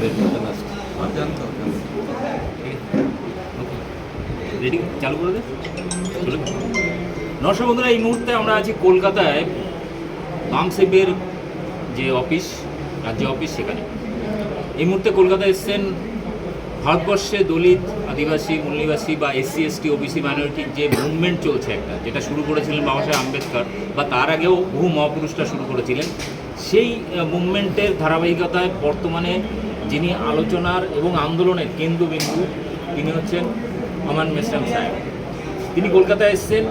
और जानता हूँ রেডি চালু করে দে চলো। নমস্কার বন্ধুরা, এই মুহূর্তে আমরা আছি কলকাতায় বামসেপের যে অফিস, রাজ্য অফিস, সেখানে এই মুহূর্তে কলকাতায় এসছেন ভারতবর্ষে দলিত, আদিবাসী, মূলনিবাসী বা এসসি এসটি ওবিসি মাইনরিটির যে মুভমেন্ট চলছে একটা, যেটা শুরু করেছিলেন বাবা সাহেব আম্বেদকর বা তার আগেও বহু মহাপুরুষরা শুরু করেছিলেন, সেই মুভমেন্টের ধারাবাহিকতায় বর্তমানে যিনি আলোচনার এবং আন্দোলনের কেন্দ্রবিন্দু তিনি হচ্ছেন আমান মেশরাম সাহেব। তিনি কলকাতায় এসছেন,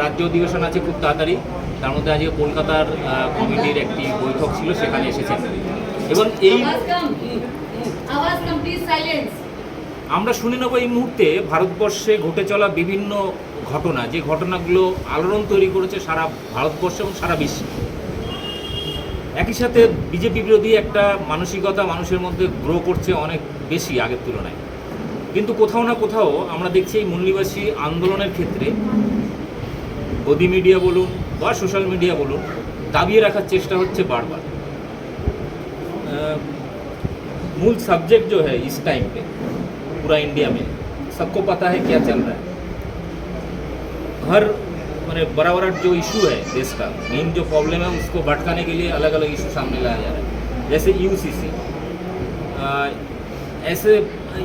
রাজ্য অধিবেশন আছে খুব তাড়াতাড়ি, তার মধ্যে আজকে কলকাতার কমিটির একটি বৈঠক ছিল, সেখানে এসেছেন। এবং এই আমরা শুনে নেব এই মুহূর্তে ভারতবর্ষে ঘটে চলা বিভিন্ন ঘটনা, যে ঘটনাগুলো আলোড়ন তৈরি করেছে সারা ভারতবর্ষ এবং সারা বিশ্বে। একই সাথে বিজেপি বিরোধী একটা মানসিকতা মানুষের মধ্যে গ্রো করছে অনেক বেশি আগের তুলনায়। কিন্তু কোথাও না কোথাও আমরা দেখছি এই মূলনিবাসী আন্দোলনের ক্ষেত্রে গদি মিডিয়া বলুন বা সোশ্যাল মিডিয়া বলুন, দাবিয়ে রাখার চেষ্টা হচ্ছে বারবার। मूल सब्जेक्ट जो है इस टाइम पे पूरा इंडिया में सबको पता है क्या चल रहा है। हर मैंने बड़ा बड़ा जो इशू है देश का, मेन जो प्रॉब्लम है उसको भटकाने के लिए अलग अलग इशू सामने लाया जा रहा है। जैसे यूसीसी, ऐसे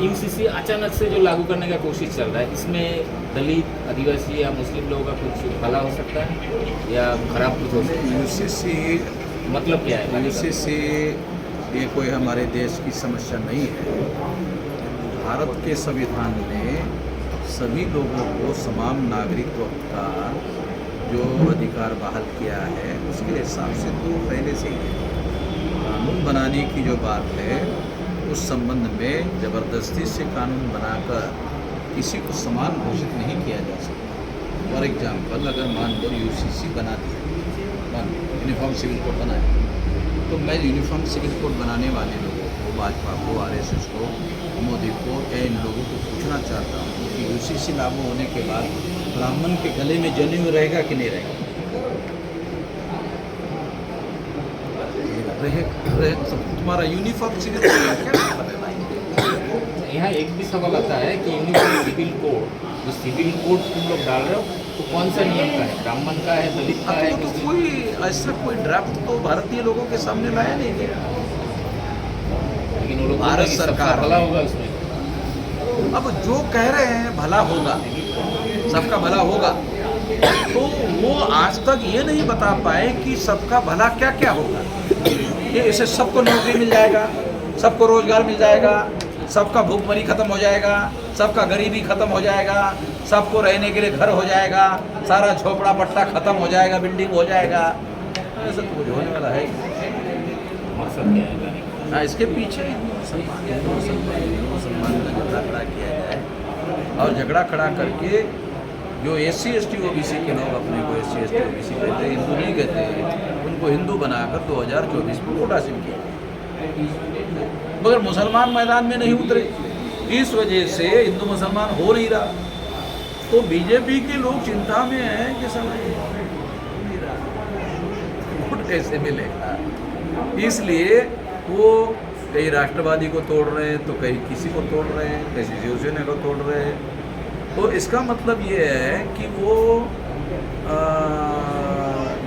यूसीसी अचानक से जो लागू करने का कोशिश चल रहा है, इसमें दलित, आदिवासी या मुस्लिम लोगों का कुछ भला हो सकता है या खराब कुछ हो सकता है? यूसीसी मतलब क्या है? यूसीसी ये कोई हमारे देश की समस्या नहीं है। भारत के संविधान ने सभी लोगों को समान नागरिकत्व का जो अधिकार बहाल किया है, उसके हिसाब से तो पहले से ही कानून बनाने की जो बात है, उस संबंध में ज़बरदस्ती से कानून बनाकर किसी को समान घोषित नहीं किया जा सकता। फॉर एग्जाम्पल, अगर मान लो यूसीसी बना दिया, यूनिफॉर्म सिविल कोड बनाया, तो मैं यूनिफॉर्म सिविल कोड बनाने वाले लोगों को, भाजपा को, आरएसएस को, मोदी को या इन लोगों को पूछना चाहता हूँ कि यूसीसी लागू होने के बाद ब्राह्मण के गले में जनेऊ रहेगा कि नहीं रहेगा? तुम्हारा यूनिफॉर्म सिविल कोड का क्या मतलब है भाई? यहाँ एक भी सवाल आता है कि यूनिफॉर्म सिविल कोड, जो सिविल कोड तुम लोग डाल रहे हो, तो कौन सा नियम का है? ब्राह्मण का है, दलित का है? तो कोई ऐसा कोई ड्राफ्ट तो भारतीय लोगों के सामने लाया नहीं गया। लेकिन वो लोग भारत सरकार भला होगा उसमें। अब जो कह रहे हैं भला होगा, सबका भला होगा, तो वो आज तक ये नहीं बता पाए कि सबका भला क्या क्या होगा। कि इससे सबको नौकरी मिल जाएगा, सबको रोजगार मिल जाएगा, सबका भूखमरी खत्म हो जाएगा, सबका गरीबी खत्म हो जाएगा, सबको रहने के लिए घर हो जाएगा, सारा झोपड़ा पट्टा खत्म हो जाएगा, बिल्डिंग हो जाएगा। ऐसा तो कुछ होने वाला है। मकसद क्या है? हाँ, इसके पीछे मुसलमान का झगड़ा खड़ा किया जाए और झगड़ा खड़ा करके जो एससी एसटी ओबीसी के लोग अपने को एससी एसटी ओबीसी कहते हैं, हिंदू नहीं कहते हैं, उनको हिंदू बनाकर 2024 में वोट हासिल किया। मगर मुसलमान मैदान में नहीं उतरे, इस वजह से हिंदू मुसलमान हो नहीं रहा। तो बीजेपी के लोग चिंता में हैं कि समय वोट कैसे मिलेगा, इसलिए वो कहीं राष्ट्रवादी को तोड़ रहे हैं, तो कहीं किसी को तोड़ रहे हैं, कहीं शिवसेना को तोड़ रहे हैं। तो इसका मतलब ये है कि वो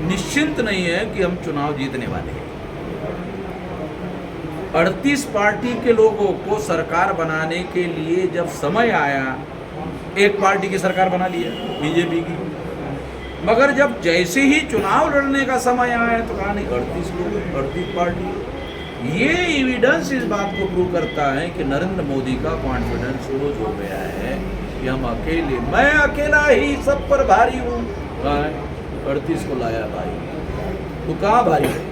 निश्चिंत नहीं है कि हम चुनाव जीतने वाले हैं। 38 पार्टी के लोगों को सरकार बनाने के लिए जब समय आया, एक पार्टी की सरकार बना लिया, बीजेपी की। मगर जब जैसे ही चुनाव लड़ने का समय आया तो कहा नहीं 38 लोग, 38 पार्टी। ये एविडेंस इस बात को प्रूव करता है कि नरेंद्र मोदी का कॉन्फिडेंस लूज हो गया है कि हम अकेले, मैं अकेला ही सब पर भारी हूँ। 38 को लाया भाई, तो कहाँ भारी है?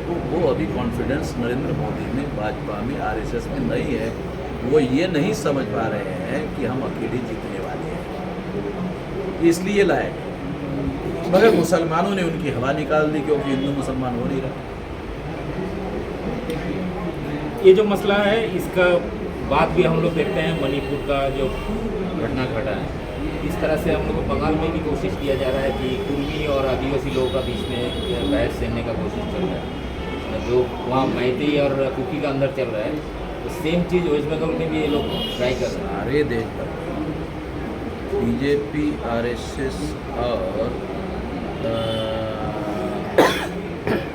तो वो अभी कॉन्फिडेंस नरेंद्र मोदी में, भाजपा में, आरएसएस में नहीं है। वो ये नहीं समझ पा रहे हैं कि हम अकेले जीतने वाले हैं, इसलिए लाए। मगर मुसलमानों ने उनकी हवा निकाल दी, क्योंकि हिंदू मुसलमान हो नहीं रहा। ये जो मसला है, इसका बात भी हम लोग देखते हैं मणिपुर का जो घटना घटा है, इस तरह से हम लोग को बंगाल में भी कोशिश किया जा रहा है कि कुर्मी और आदिवासी लोगों का बीच में बहस छेड़ने का कोशिश चल रहा है। जो वहाँ मैती और कुकी का अंदर चल रहा है, सेम चीज़ वेस्ट बंगाल में भी ये लोग ट्राई कर रहे हैं। सारे देश भर बीजेपी, आरएसएस और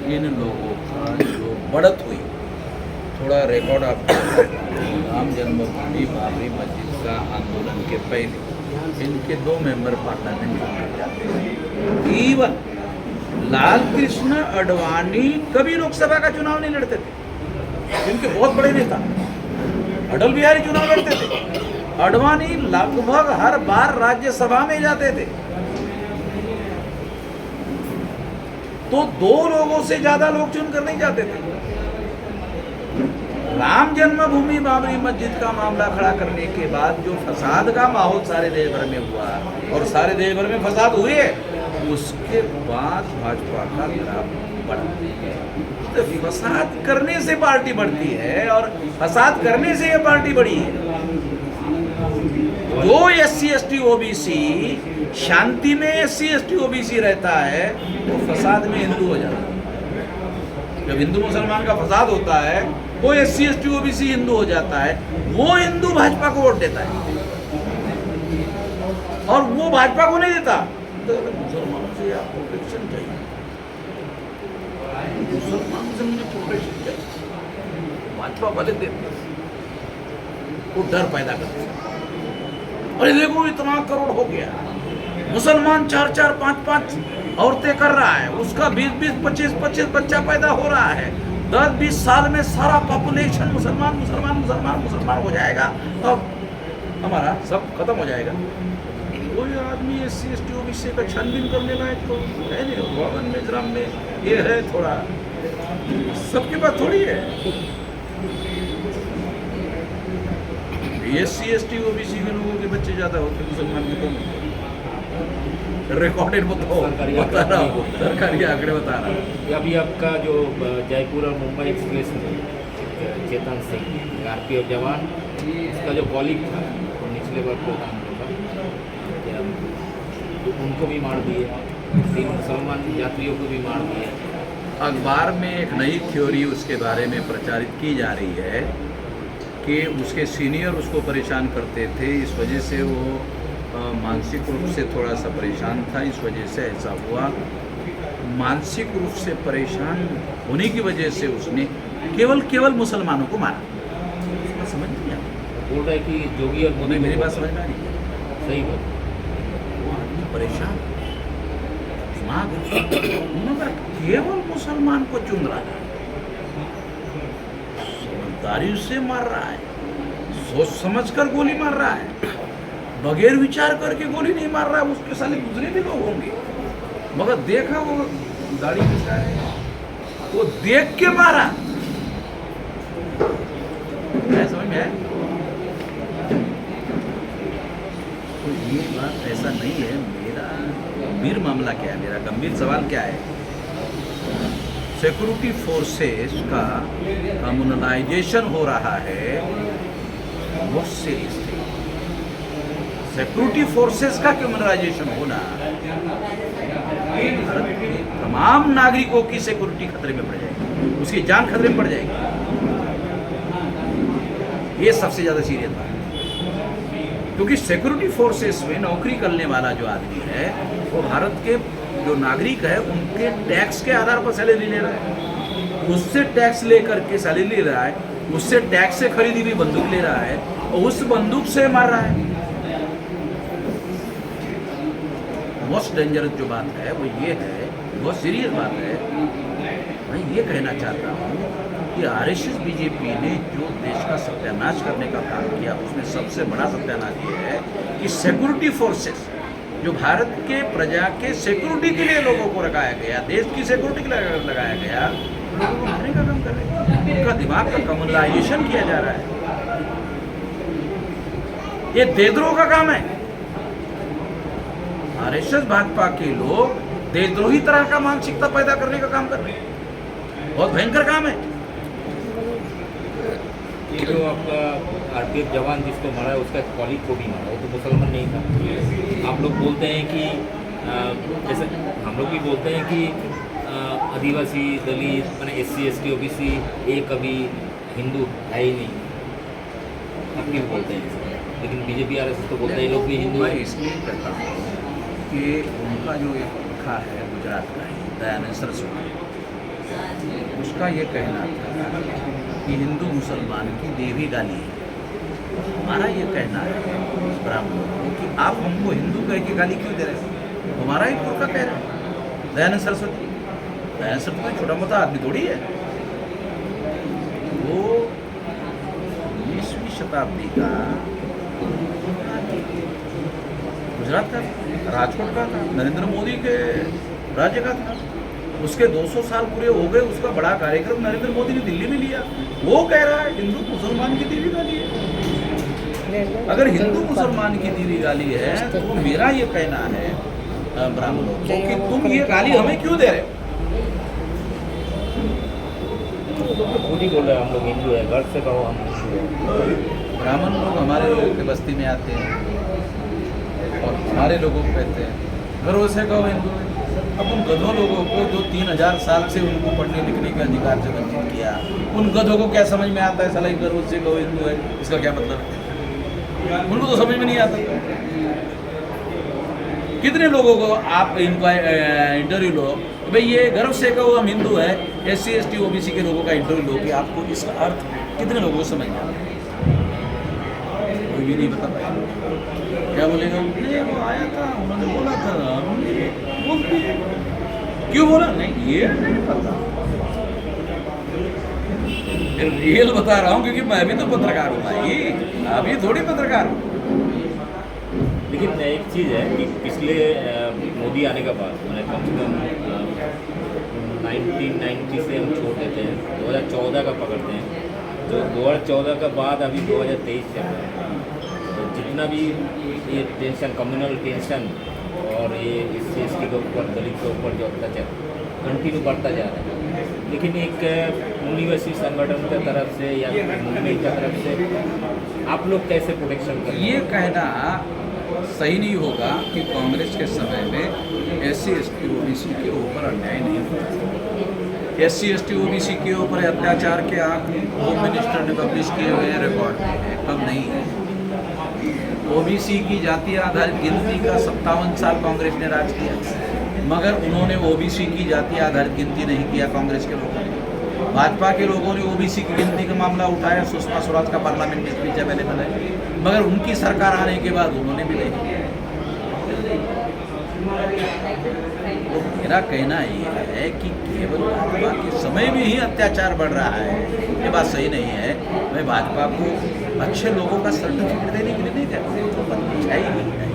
इन लोगों का जो बढ़त हुई, थोड़ा रिकॉर्ड आपको राम जन्मभूमि बाबरी मस्जिद का आंदोलन के पहले इनके 2 मेंबर पार्लियामेंट चुने जाते हैं। इवन लाल कृष्ण अडवाणी कभी लोकसभा का चुनाव नहीं लड़ते थे, इनके बहुत बड़े नेता। अटल बिहारी चुनाव लड़ते थे, अडवाणी लगभग हर बार राज्यसभा में जाते थे। तो 2 लोगों से ज्यादा लोग चुनकर नहीं जाते थे। राम जन्मभूमि बाबरी मस्जिद का मामला खड़ा करने के बाद जो फसाद का माहौल सारे देश भर में हुआ और सारे देश भर में फसाद हुए, उसके बाद भाजपा का ग्राफ बढ़ा। तो फसाद करने से पार्टी बढ़ती है और फसाद करने से ये पार्टी बढ़ी है। जो SC ST OBC शांति में SC ST OBC रहता है, वो फसाद में हिंदू हो जाता है। जब हिंदू मुसलमान का फसाद होता है, वो SC ST OBC हिंदू हो जाता है, वो हिंदू भाजपा को वोट देता है और वो भाजपा को नहीं देता। तो मुसलमानों से आप प्रोटेक्शन चाहिए, मुसलमानों से मुझे प्रोटेक्शन चाहिए, भाजपा वाले देते, वो डर पैदा करते हैं। अरे देखो इतना करोड़ हो गया, मुसलमान 4-4, 5-5 औरतें कर रहा है, उसका 20-20, 25-25 बच्चा पैदा हो रहा है। 10-20 साल में सारा पॉपुलेशन मुसलमान मुसलमान मुसलमान मुसलमान हो जाएगा और हमारा सब खत्म हो जाएगा। कोई आदमी SC ST OBC का छानबीन करने लायक तो है नहीं। भवन में ग्राम में ये है, थोड़ा सबके पास थोड़ी है। SC ST OBC के लोगों के बच्चे ज्यादा होते, मुसलमान के कम होते। रिकॉर्डेड बता रहा हूँ, सरकारी आंकड़े बता रहा हूँ। अभी आपका जो जयपुर और मुंबई एक्सप्रेस में चेतन सिंह RPF जवान, इसका जो कॉलीग था निचले वर्ग को काम करता, तो उनको भी मार दिए, 3 मुसलमान यात्रियों को भी मार दिए। अखबार में एक नई थ्योरी उसके बारे में प्रचारित की जा रही है कि उसके सीनियर उसको परेशान करते थे, इस वजह से वो मानसिक रूप से थोड़ा सा परेशान था, इस वजह से ऐसा हुआ। मानसिक रूप से परेशान होने की वजह से उसने केवल मुसलमानों को मारा। समझ नहीं आया, बोल रहा है कि जोगी और मोदी, मेरी बात समझ में आ रही है? सही बात। वो आदमी परेशान, दिमाग मगर केवल मुसलमान को चुन रहा है, समझदारी से मार रहा है, सोच समझकर गोली मार रहा है, बगैर विचार करके गोली नहीं मार रहा है। उसके साले दूसरे भी लोग होंगे, मगर देखा वो दाढ़ी खिंचा है, वो देख के मारा। समझ में आया? तो ये बात ऐसा नहीं है। मेरा गंभीर मामला क्या है, मेरा गंभीर सवाल क्या है? सिक्योरिटी फोर्सेस का कम्युनलाइजेशन हो रहा है, वो सीरियस है। सिक्योरिटी फोर्सेस का कम्युनलाइजेशन होना भारत के तमाम नागरिकों की सिक्योरिटी खतरे में पड़ जाएगी, उसकी जान खतरे में पड़ जाएगी। ये सबसे ज़्यादा सीरियस बात है, क्योंकि सिक्योरिटी फोर्सेस में नौकरी करने वाला जो आदमी है, वो भारत के जो नागरिक है उनके टैक्स के आधार पर सैलरी ले रहा है, उससे टैक्स लेकर के सैलरी ले रहा है, उससे टैक्स से खरीदी हुई बंदूक ले रहा है और उस बंदूक से मार रहा है। मोस्ट डेंजरस जो बात है वो ये है, बहुत सीरियस बात है। मैं ये कहना चाहता हूँ कि RSS BJP ने जो देश का सत्यानाश करने का काम किया, उसमें सबसे बड़ा सत्यानाश ये है कि सिक्योरिटी फोर्सेस जो भारत के प्रजा के सिक्योरिटी के लिए लोगों को लगाया गया, देश की सिक्योरिटी के लिए लगाया गया, लोगों को मारने का काम कर रहे हैं। उनका दिमाग का कम्युनलाइजेशन किया जा रहा है। ये देशद्रोह का काम है। RSS भाजपा के लोग देशद्रोही तरह का मानसिकता पैदा करने का काम कर रहे हैं। बहुत भयंकर काम है। ये जो आपका RPF जवान जिसको मारा है, उसका कॉलीग को भी मारा, वो तो मुसलमान नहीं था। आप लोग बोलते हैं कि जैसे हम लोग भी बोलते हैं कि आदिवासी, दलित, मैंने SC ST OBC ये कभी हिंदू है ही नहीं, आप क्यों बोलते हैं? लेकिन बीजेपी आरएसएस तो बोलते हैं ये लोग भी हिंदू मैं हैं। इसलिए कहता हूँ कि उनका जो एक पुरखा है गुजरात का ही दयानंद सरस्वती, उसका ये कहना था कि हिंदू मुसलमान की देवी गाली है। हमारा ये कहना है ब्राह्मणों को कि आप हमको हिंदू कह के गाली क्यों दे रहे हैं? हमारा ही पुरखा कह रहे हैं दयानंद सरस्वती। दयानंद सरस्वती कोई छोटा मोटा आदमी थोड़ी है, वो 19वीं शताब्दी का गुजरात का राजकोट का था, नरेंद्र मोदी के राज्य का था। उसके 200 साल पूरे हो गए, उसका बड़ा कार्यक्रम नरेंद्र मोदी ने दिल्ली में लिया। वो कह रहा है हिंदू मुसलमान की देवी गाली है। अगर हिंदू मुसलमान की देवी गाली है तो मेरा ये कहना है ब्राह्मणों को कि तुम ये गाली हमें क्यों दे रहे हो? खुद ही बोल रहे हैं हम लोग हिंदू है, घर से कहो हम हिंदू है। ब्राह्मण लोग हमारे लोगों के बस्ती में आते हैं और हमारे लोगों को कहते हैं गर्व से कहो हिंदू है। अब उन गधों लोगों को जो 3000 साल से उनको पढ़ने लिखने के अधिकार से वंचित किया, उन गधों को क्या समझ में आता है साला गर्व से कहो हिंदू है, इसका क्या मतलब है? उनको तो समझ में नहीं आता। कितने लोगों को आप इनका इंटरव्यू लो, भाई ये गर्व से कहो हम हिंदू है, SC ST OBC के लोगों का इंटरव्यू लो कि आपको इसका अर्थ कितने लोगों को समझ में आता है? कोई भी नहीं बता पाएगा। क्या बोलेगा? नहीं वो आया था, उन्होंने बोला था, हमने बोल दिया। क्यों बोला? नहीं ये नहीं पता। रियल बता रहा हूँ क्योंकि मैं भी तो पत्रकार हूँ भाई, अभी थोड़ी पत्रकार हूँ। लेकिन एक चीज़ है कि पिछले मोदी आने के बाद मैंने कम से कम 1990 से हम छोड़ देते हैं, 2014 का पकड़ते हैं, तो 2014 का बाद अभी 2023 चल रहा है। तो जितना भी ये टेंशन, कम्युनल टेंशन और ये SC ST के ऊपर, दलित के ऊपर जो अत्याचार कंटिन्यू बढ़ता जा रहा है, लेकिन एक यूनिवर्सिटी संगठन की तरफ से या मूवमेंट की तरफ से आप लोग कैसे प्रोटेक्शन करें? ये कहना सही नहीं होगा कि कांग्रेस के समय में SC ST OBC के ऊपर अन्याय नहीं हुआ। SC ST OBC के ऊपर अत्याचार के आंक होम मिनिस्टर ने पब्लिश किए हुए रिकॉर्ड में कम नहीं है। OBC की जातीय आधारित गिनती का 57 साल कांग्रेस ने राज किया, मगर उन्होंने OBC की जातीय आधारित गिनती नहीं किया कांग्रेस के लोगों ने। भाजपा के लोगों ने OBC की गिनती का मामला उठाया, सुषमा स्वराज का पार्लियामेंट में स्पीच अवेलेबल है, मगर उनकी सरकार आने के बाद उन्होंने भी नहीं किया। तो मेरा कहना ये है कि केवल भाजपा के समय में ही अत्याचार बढ़ रहा है, ये बात सही नहीं है। मैं भाजपा को अच्छे लोगों का सर्टिफिकेट देने के लिए नहीं कहता, तो अच्छाई नहीं है,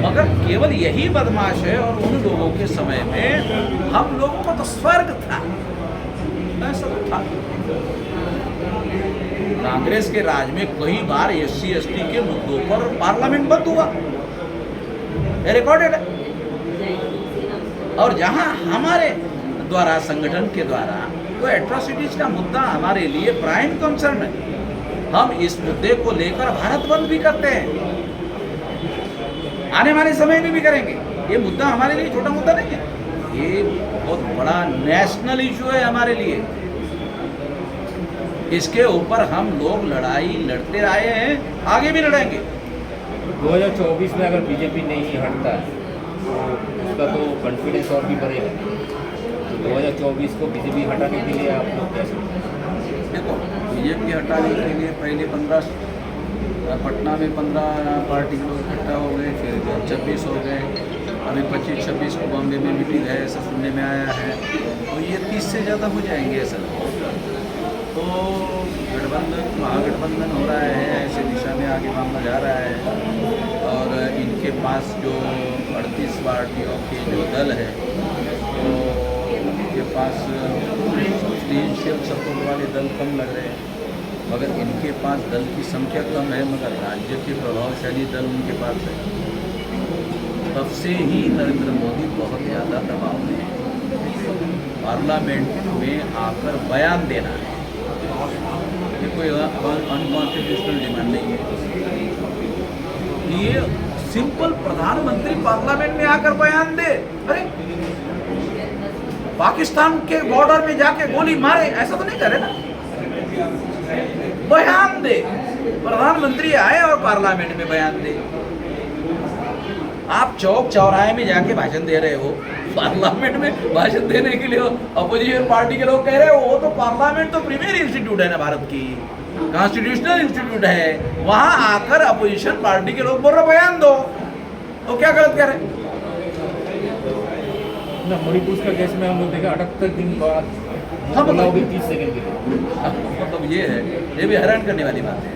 मगर केवल यही बदमाश है। और उन लोगों के समय में हम लोगों को तो स्वर्ग था, ऐसा तो था। कांग्रेस के राज में कई बार SC ST के मुद्दों पर पार्लियामेंट बंद हुआ, रिकॉर्डेड है। और जहां हमारे द्वारा, संगठन के द्वारा वो एट्रोसिटीज का मुद्दा हमारे लिए प्राइम कंसर्न है, हम इस मुद्दे को लेकर भारत बंद भी करते हैं, आने वाले समय में भी करेंगे। ये मुद्दा हमारे लिए छोटा मुद्दा नहीं है, ये बहुत बड़ा नेशनल इशू है हमारे लिए। इसके ऊपर हम लोग लड़ाई लड़ते आए हैं, आगे भी लड़ेंगे। 2024 में अगर बीजेपी नहीं हटता है तो उसका तो कॉन्फिडेंस और भी बढ़ेगा। तो 2024 को बीजेपी हटाने के लिए आप लोग कैसे? देखो, बीजेपी हटाने के लिए पहले 15 पटना में 15 पार्टी लोग इकट्ठा हो गए, फिर 26 हो गए, अभी 25-26 को बॉम्बे में मीटिंग है, ऐसा सुनने में आया है। तो ये 30 से ज़्यादा हो जाएंगे ऐसा। तो गठबंधन, महागठबंधन हो रहा है, ऐसे दिशा में आगे मामला जा रहा है। और इनके पास जो 38 पार्टियों के जो दल है, तो इनके पास सब्सटेंशियल सपोर्ट वाले दल कम लग रहे हैं, मगर इनके पास दल की संख्या कम है, मगर राज्य के प्रभावशाली दल उनके पास है। तब से ही नरेंद्र मोदी बहुत ज़्यादा दबाव में है, पार्लियामेंट में आकर बयान देना है। ये कोई अनकॉन्स्टिट्यूशनल डिमांड नहीं है, ये सिंपल प्रधानमंत्री पार्लियामेंट में आकर बयान दे। अरे पाकिस्तान के बॉर्डर में जाके गोली मारे, ऐसा तो नहीं करे ना, बयान दे। प्रधानमंत्री आए और पार्लियामेंट में बयान दे। आप चौक चौराहे में जाके भाषण दे रहे हो, पार्लियामेंट में भाषण देने के लिए अपोजिशन पार्टी के लोग कह रहे हो, वो तो पार्लियामेंट तो प्रीमियर इंस्टीट्यूट है ना भारत की, कॉन्स्टिट्यूशनल इंस्टीट्यूट है, वहां आकर अपोजिशन पार्टी के लोग बोल रहे बयान दो, तो क्या गलत कह रहे? ना मणिपुर का केस में हम लोग देखा 78 दिन बाद हाँ, बोला होगी 30 सेकंड के लिए। मतलब ये है, ये भी हैरान करने वाली बात है।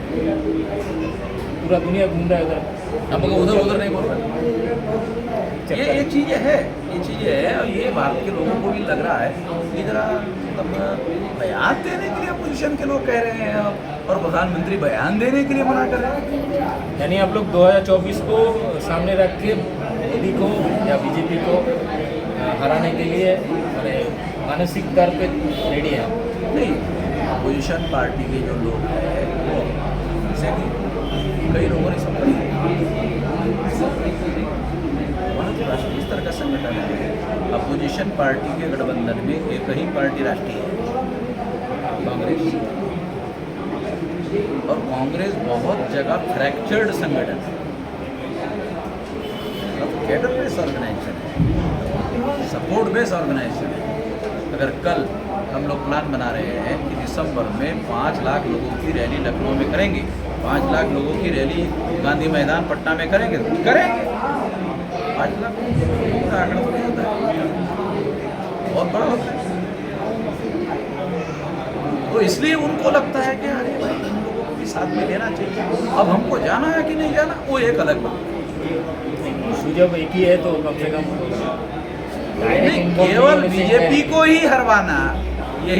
पूरा दुनिया घूम रहा है उधर, हम लोग उधर उधर नहीं बोल रहे। ये चीज़ें है, ये चीज़ें है, और ये भारत के लोगों को भी लग रहा है कि जरा मतलब बयान देने के लिए अपोजिशन के लोग कह रहे हैं और प्रधानमंत्री बयान देने के लिए मना कर रहे हैं। यानी आप लोग 2024 को सामने रख के मोदी को या बीजेपी को हराने के लिए मानसिक तौर पे रेडी है? नहीं, अपोजिशन पार्टी के जो लोग हैं वो जैसे कि कई लोगों ने समझा वहाँ तो राष्ट्रीय स्तर का संगठन है। अपोजिशन पार्टी के गठबंधन में एक ही पार्टी राष्ट्रीय है, कांग्रेस, और कांग्रेस बहुत जगह फ्रैक्चर्ड संगठन है, कैडर बेस्ड ऑर्गेनाइजेशन है, सपोर्ट बेस्ड ऑर्गेनाइजेशन है। अगर कल हम लोग प्लान बना रहे हैं कि दिसंबर में 5 लाख लोगों की रैली लखनऊ में करेंगे, 5 लाख लोगों की रैली गांधी मैदान पटना में करेंगे, तो करेंगे। 5 लाख का आंकड़ा तो नहीं होता है, बहुत बड़ा होता है। तो इसलिए उनको लगता है कि अरे भाई हम लोगों को भी साथ में लेना चाहिए। अब हमको जाना है कि नहीं जाना, वो एक अलग बात है। जब एक ही है तो कम से कम नहीं, केवल बीजेपी को ही हरवाना